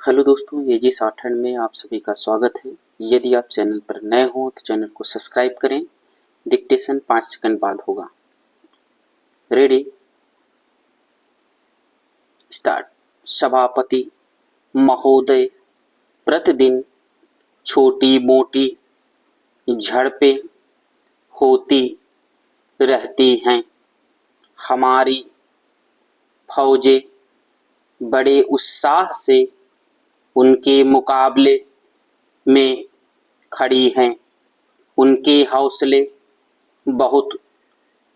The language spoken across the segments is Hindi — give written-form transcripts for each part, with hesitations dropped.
हेलो दोस्तों, एजी शॉर्ट हैंड में आप सभी का स्वागत है। यदि आप चैनल पर नए हो तो चैनल को सब्सक्राइब करें। डिक्टेशन 5 सेकंड बाद होगा। Ready, start. सभापति महोदय, प्रतिदिन छोटी मोटी झड़पें होती रहती हैं। हमारी फौजें बड़े उत्साह से उनके मुकाबले में खड़ी हैं। उनके हौसले बहुत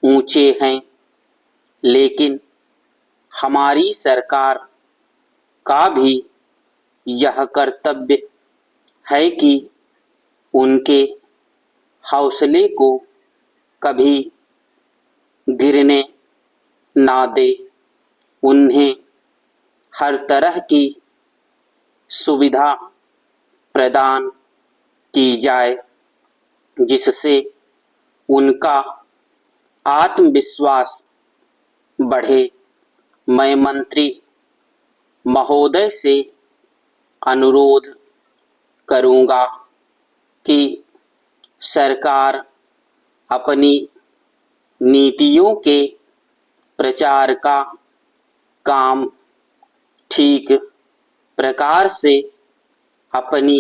ऊंचे हैं, लेकिन हमारी सरकार का भी यह कर्तव्य है कि उनके हौसले को कभी गिरने ना दे। उन्हें हर तरह की सुविधा प्रदान की जाए जिससे उनका आत्मविश्वास बढ़े। मैं मंत्री महोदय से अनुरोध करूंगा कि सरकार अपनी नीतियों के प्रचार का काम ठीक प्रकार से अपनी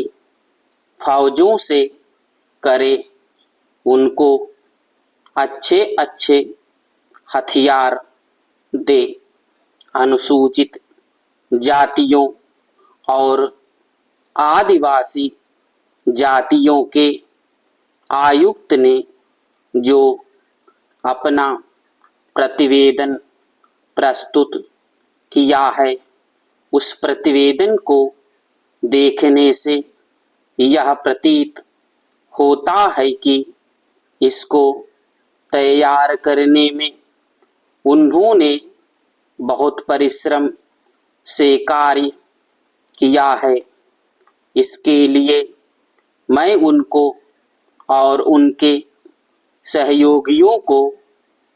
फौजों से करे। उनको अच्छे अच्छे हथियार दे। अनुसूचित जातियों और आदिवासी जातियों के आयुक्त ने जो अपना प्रतिवेदन प्रस्तुत किया है, उस प्रतिवेदन को देखने से यह प्रतीत होता है कि इसको तैयार करने में उन्होंने बहुत परिश्रम से कार्य किया है। इसके लिए मैं उनको और उनके सहयोगियों को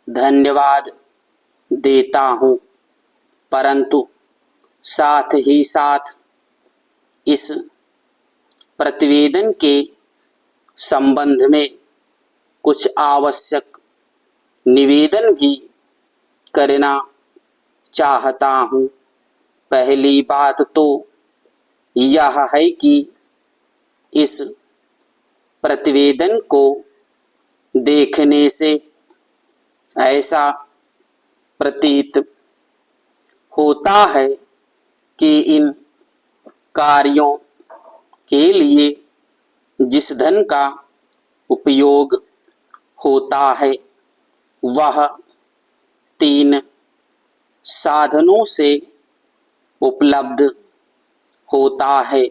धन्यवाद देता हूँ, परंतु साथ ही साथ इस प्रतिवेदन के संबंध में कुछ आवश्यक निवेदन भी करना चाहता हूँ। पहली बात तो यह है कि इस प्रतिवेदन को देखने से ऐसा प्रतीत होता है कि इन कार्यों के लिए जिस धन का उपयोग होता है वह 3 साधनों से उपलब्ध होता है।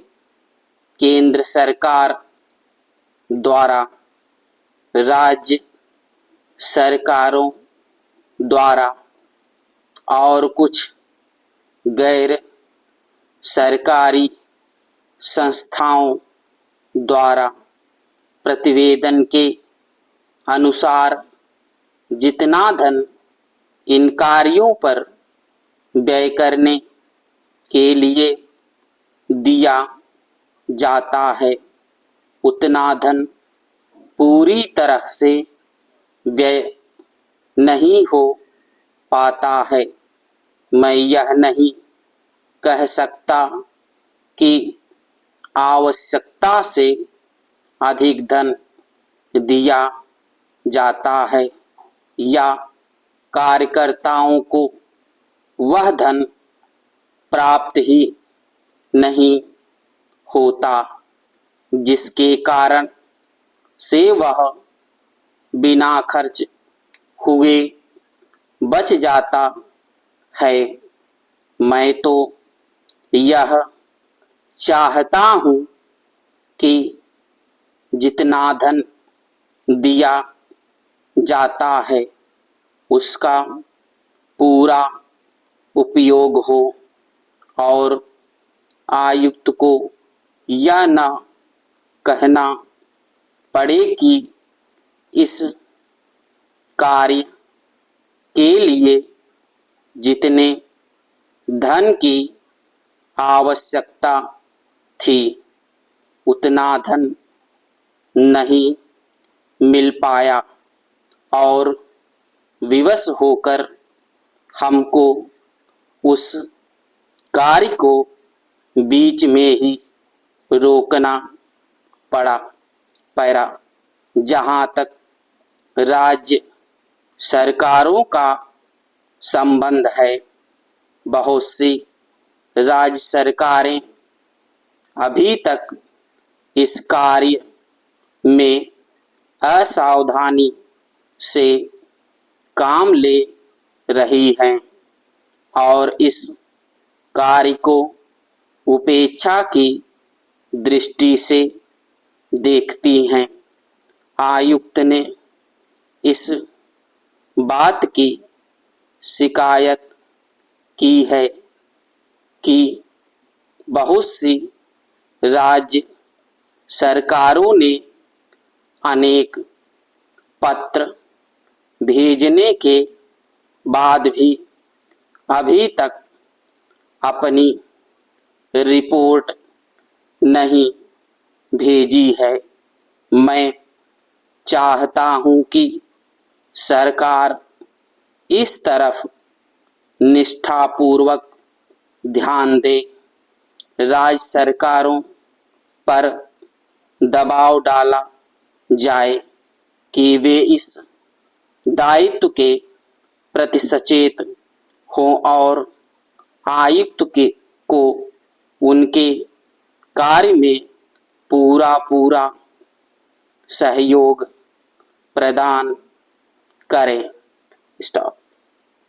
केंद्र सरकार द्वारा, राज्य सरकारों द्वारा और कुछ गैर सरकारी संस्थाओं द्वारा प्रतिवेदन के अनुसार जितना धन इन कार्यों पर व्यय करने के लिए दिया जाता है, उतना धन पूरी तरह से व्यय नहीं हो पाता है। मैं यह नहीं कह सकता कि आवश्यकता से अधिक धन दिया जाता है या कार्यकर्ताओं को वह धन प्राप्त ही नहीं होता, जिसके कारण से वह बिना खर्च हुए बच जाता है। मैं तो यह चाहता हूँ कि जितना धन दिया जाता है उसका पूरा उपयोग हो और आयुक्त को यह न कहना पड़े कि इस कार्य के लिए जितने धन की आवश्यकता थी उतना धन नहीं मिल पाया और विवश होकर हमको उस कार्य को बीच में ही रोकना पड़ा। जहाँ तक राज्य सरकारों का संबंध है, बहुत सी राज्य सरकारें अभी तक इस कार्य में असावधानी से काम ले रही हैं और इस कार्य को उपेक्षा की दृष्टि से देखती हैं। आयुक्त ने इस बात की शिकायत की है कि बहुत सी राज्य सरकारों ने अनेक पत्र भेजने के बाद भी अभी तक अपनी रिपोर्ट नहीं भेजी है। मैं चाहता हूं कि सरकार इस तरफ निष्ठापूर्वक ध्यान दे। राज्य सरकारों पर दबाव डाला जाए कि वे इस दायित्व के प्रति सचेत हों और आयुक्त को उनके कार्य में पूरा सहयोग प्रदान करें। स्टॉप।